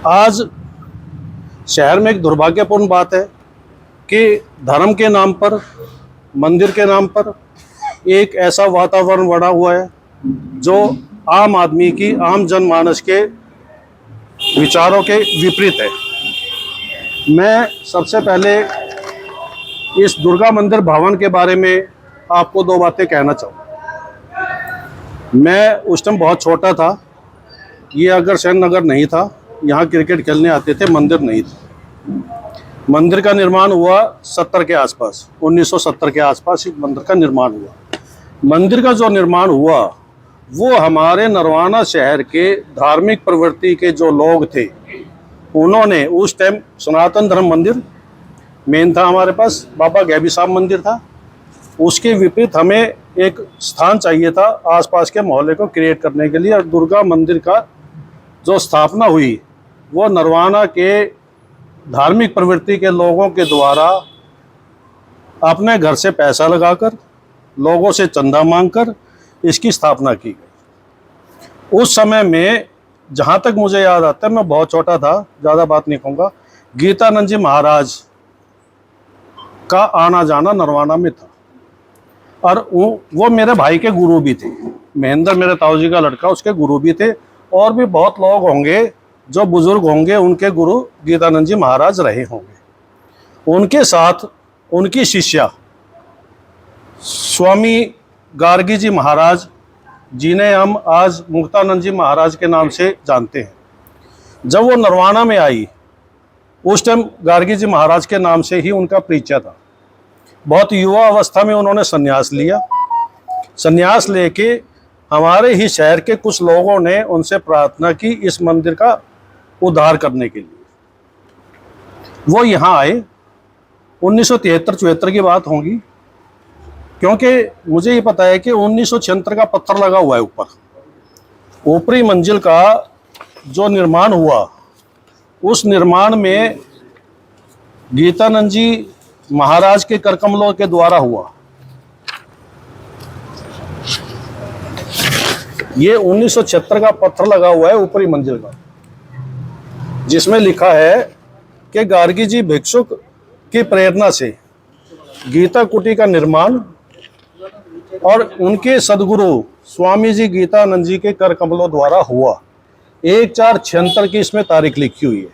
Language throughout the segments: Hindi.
आज शहर में एक दुर्भाग्यपूर्ण बात है कि धर्म के नाम पर, मंदिर के नाम पर एक ऐसा वातावरण बना हुआ है जो आम आदमी की, आम जनमानस के विचारों के विपरीत है। मैं सबसे पहले इस दुर्गा मंदिर भवन के बारे में आपको दो बातें कहना चाहूँगा। मैं उस टाइम बहुत छोटा था, ये अग्रसेन नगर नहीं था, यहाँ क्रिकेट खेलने आते थे, मंदिर नहीं था। मंदिर का निर्माण हुआ 70 के आसपास, 1970 के आसपास इस मंदिर का निर्माण हुआ। मंदिर का जो निर्माण हुआ वो हमारे नरवाना शहर के धार्मिक प्रवृत्ति के जो लोग थे, उन्होंने उस टाइम सनातन धर्म मंदिर मेन था हमारे पास, बाबा गैबी साहब मंदिर था। उसके विपरीत हमें एक स्थान चाहिए था आसपास के मोहल्ले को क्रिएट करने के लिए, और दुर्गा मंदिर का जो स्थापना हुई वो नरवाना के धार्मिक प्रवृत्ति के लोगों के द्वारा अपने घर से पैसा लगाकर, लोगों से चंदा मांगकर इसकी स्थापना की गई। उस समय में जहाँ तक मुझे याद आता है, मैं बहुत छोटा था, ज़्यादा बात नहीं कहूँगा, गीतानंद जी महाराज का आना जाना नरवाना में था, और वो मेरे भाई के गुरु भी थे। महेंद्र मेरे ताऊ जी का लड़का, उसके गुरु भी थे, और भी बहुत लोग होंगे जो बुजुर्ग होंगे, उनके गुरु गीतानंद जी महाराज रहे होंगे। उनके साथ उनकी शिष्या स्वामी गार्गी जी महाराज, जिन्हें हम आज मुक्तानंद जी महाराज के नाम से जानते हैं, जब वो नरवाना में आई उस टाइम गार्गी जी महाराज के नाम से ही उनका परिचय था। बहुत युवा अवस्था में उन्होंने संन्यास लिया। संन्यास लेके हमारे ही शहर के कुछ लोगों ने उनसे प्रार्थना की इस मंदिर का उद्धार करने के लिए। वो यहाँ आए, 1973-74 की बात होगी, क्योंकि मुझे ये पता है कि 1976 का पत्थर लगा हुआ है ऊपर। ऊपरी मंजिल का जो निर्माण हुआ, उस निर्माण में गीतानंद जी महाराज के करकमलों के द्वारा हुआ। ये 1976 का पत्थर लगा हुआ है ऊपरी मंजिल का, जिसमें लिखा है कि गार्गी जी भिक्षुक की प्रेरणा से गीता कुटी का निर्माण और उनके सदगुरु स्वामी जी गीतानंद जी के कर कमलों द्वारा हुआ। 1476 की इसमें तारीख लिखी हुई है।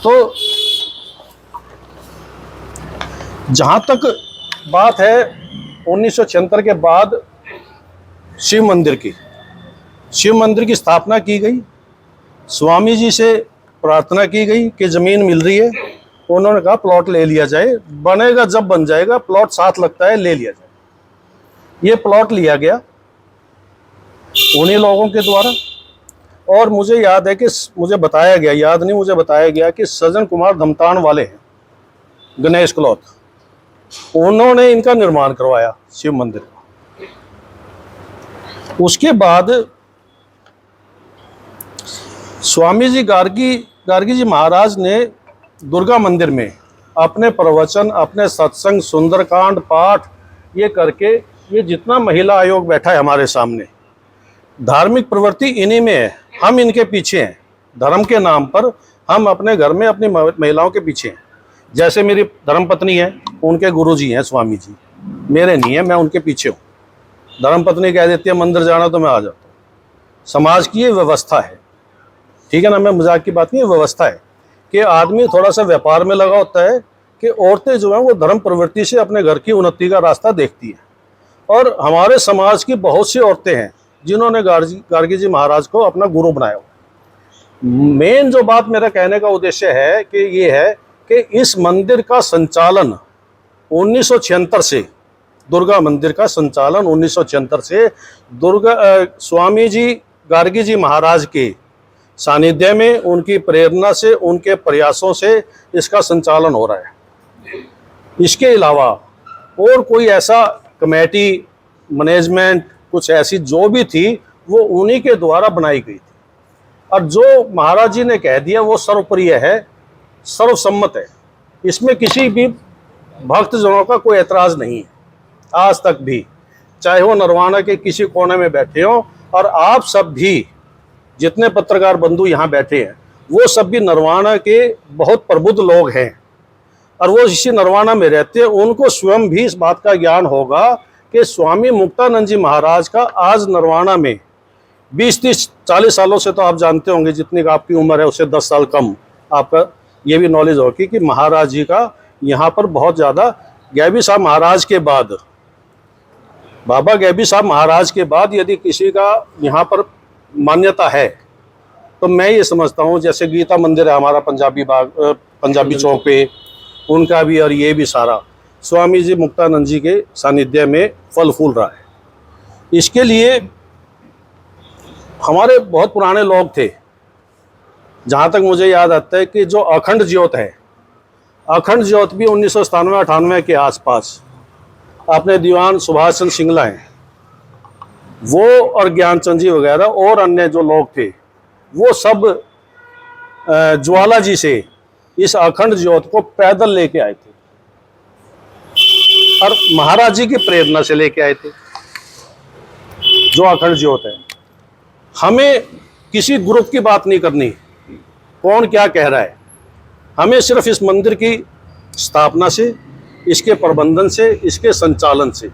तो जहां तक बात है 1976 के बाद शिव मंदिर की स्थापना की गई। स्वामी जी से प्रार्थना की गई कि जमीन मिल रही है, उन्होंने कहा प्लॉट ले लिया जाए, बनेगा जब बन जाएगा, प्लॉट साथ लगता है, ले लिया जाए। ये प्लॉट लिया गया उन्हीं लोगों के द्वारा। और मुझे याद है कि मुझे बताया गया, याद नहीं, मुझे बताया गया कि सज्जन कुमार धमतान वाले हैं, गणेश क्लॉथ, उन्होंने इनका निर्माण करवाया शिव मंदिर का। उसके बाद स्वामी जी गार्गी जी महाराज ने दुर्गा मंदिर में अपने प्रवचन, अपने सत्संग, सुंदरकांड पाठ, ये करके, ये जितना महिला आयोग बैठा है हमारे सामने, धार्मिक प्रवृत्ति इन्हीं में है, हम इनके पीछे हैं। धर्म के नाम पर हम अपने घर में अपनी महिलाओं के पीछे हैं। जैसे मेरी धर्मपत्नी है, उनके गुरुजी हैं स्वामी जी, मेरे नहीं है, मैं उनके पीछे हूँ। धर्मपत्नी कह देती है मंदिर जाना तो मैं आ जाता हूँ। समाज की ये व्यवस्था है, ठीक है ना, मैं मजाक की बात नहीं, व्यवस्था है कि आदमी थोड़ा सा व्यापार में लगा होता है कि औरतें जो हैं वो धर्म प्रवृत्ति से अपने घर की उन्नति का रास्ता देखती हैं। और हमारे समाज की बहुत सी औरतें हैं जिन्होंने गार्गी जी महाराज को अपना गुरु बनाया। मेन जो बात मेरा कहने का उद्देश्य है कि ये है कि इस मंदिर का संचालन 1976 से, दुर्गा मंदिर का संचालन 1976 से स्वामी जी गार्गी जी महाराज के सानिध्य में, उनकी प्रेरणा से, उनके प्रयासों से इसका संचालन हो रहा है। इसके अलावा और कोई ऐसा कमेटी, मैनेजमेंट, कुछ ऐसी जो भी थी, वो उन्हीं के द्वारा बनाई गई थी। और जो महाराज जी ने कह दिया वो सर्वप्रिय है, सर्वसम्मत है। इसमें किसी भी भक्तजनों का कोई एतराज़ नहीं है आज तक भी, चाहे वो नरवाना के किसी कोने में बैठे हों। और आप सब भी जितने पत्रकार बंधु यहाँ बैठे हैं, वो सब भी नरवाना के बहुत प्रबुद्ध लोग हैं और वो इसी नरवाना में रहते हैं। उनको स्वयं भी इस बात का ज्ञान होगा कि स्वामी मुक्तानंद जी महाराज का आज नरवाना में 20-30-40 सालों से, तो आप जानते होंगे जितनी आपकी उम्र है उससे 10 साल कम आपका ये भी नॉलेज होगी कि महाराज जी का यहाँ पर बहुत ज़्यादा, गैबी साहब महाराज के बाद, बाबा गैबी साहब महाराज के बाद यदि किसी का यहाँ पर मान्यता है तो मैं ये समझता हूँ, जैसे गीता मंदिर है हमारा पंजाबी बाग, पंजाबी चौक पे, उनका भी और ये भी सारा स्वामी जी मुक्तानंद जी के सानिध्य में फल फूल रहा है। इसके लिए हमारे बहुत पुराने लोग थे, जहाँ तक मुझे याद आता है कि जो अखंड ज्योत है, अखंड ज्योत भी 1997-98 के आसपास अपने दीवान सुभाष चंद्र सिंगला हैं, वो और ज्ञानचंद जी वगैरह और अन्य जो लोग थे, वो सब ज्वाला जी से इस अखंड ज्योत को पैदल लेके आए थे और महाराज जी की प्रेरणा से लेके आए थे जो अखंड ज्योत है। हमें किसी ग्रुप की बात नहीं करनी, कौन क्या कह रहा है, हमें सिर्फ इस मंदिर की स्थापना से, इसके प्रबंधन से, इसके संचालन से,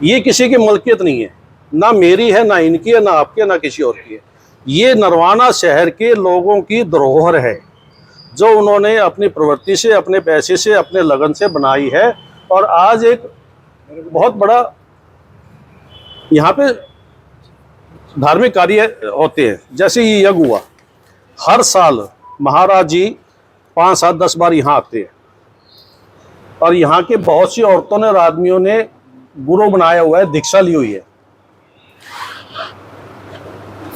ये किसी की मलकियत नहीं है, ना मेरी है, ना इनकी है, ना आपकी है, ना किसी और की है। ये नरवाना शहर के लोगों की धरोहर है जो उन्होंने अपनी प्रवृत्ति से, अपने पैसे से, अपने लगन से बनाई है। और आज एक बहुत बड़ा यहाँ पे धार्मिक कार्य होते हैं, जैसे ये यज्ञ हुआ, हर साल महाराज जी 5, 7, 10 बार यहाँ आते हैं और यहाँ के बहुत सी औरतों ने और आदमियों ने गुरु बनाया हुआ है, दीक्षा ली हुई है।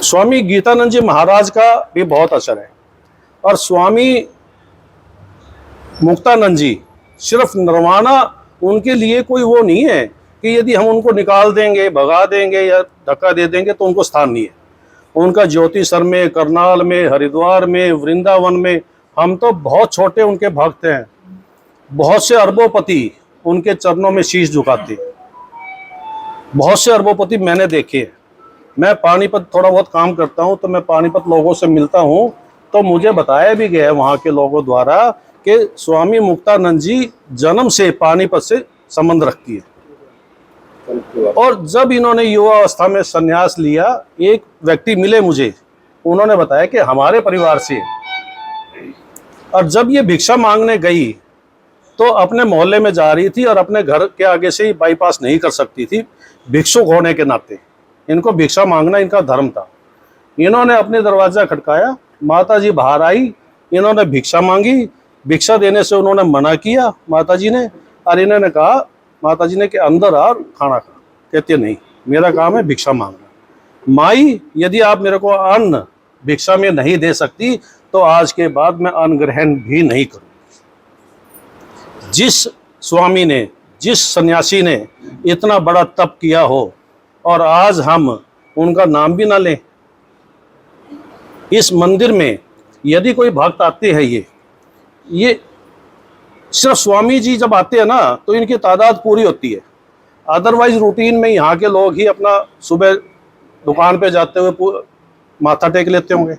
स्वामी गीतानंद जी महाराज का भी बहुत असर है और स्वामी मुक्तानंद जी सिर्फ नरवाना, उनके लिए कोई वो नहीं है कि यदि हम उनको निकाल देंगे, भगा देंगे या धक्का दे देंगे तो उनको स्थान नहीं है। उनका ज्योतिसर में, करनाल में, हरिद्वार में, वृंदावन में, हम तो बहुत छोटे उनके भक्त हैं। बहुत से अरबोपति उनके चरणों में शीश झुकाते, बहुत से अरबोपति मैंने देखे। मैं पानीपत थोड़ा बहुत काम करता हूं तो मैं पानीपत लोगों से मिलता हूं, तो मुझे बताया भी गया है वहां के लोगों द्वारा कि स्वामी मुक्तानंद जी जन्म से पानीपत से संबंध रखती है। और जब इन्होंने युवा अवस्था में संन्यास लिया, एक व्यक्ति मिले मुझे, उन्होंने बताया कि हमारे परिवार से, और जब ये भिक्षा मांगने गई तो अपने मोहल्ले में जा रही थी और अपने घर के आगे से ही बाईपास नहीं कर सकती थी, भिक्षुक होने के नाते इनको भिक्षा मांगना इनका धर्म था। इन्होंने अपने दरवाजा खटकाया, माता जी बाहर आई, इन्होंने भिक्षा मांगी, भिक्षा देने से उन्होंने मना किया माता जी ने, और इन्होंने कहा माता जी ने कि अंदर आ खाना खा। कहते नहीं, मेरा काम है भिक्षा मांगना। माई, यदि आप मेरे को अन्न भिक्षा में नहीं दे सकती तो आज के बाद मैं अन्न ग्रहण भी नहीं करूँ। जिस स्वामी ने, जिस सन्यासी ने इतना बड़ा तप किया हो और आज हम उनका नाम भी ना लें, इस मंदिर में यदि कोई भक्त आते हैं, ये सिर्फ स्वामी जी जब आते हैं ना तो इनकी तादाद पूरी होती है। अदरवाइज रूटीन में यहाँ के लोग ही अपना सुबह दुकान पे जाते हुए माथा टेक लेते होंगे।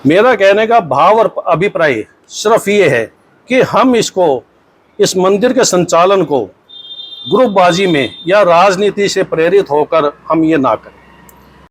मेरा कहने का भाव और अभिप्राय सिर्फ ये है कि हम इसको, इस मंदिर के संचालन को ग्रुपबाजी में या राजनीति से प्रेरित होकर हम ये ना करें।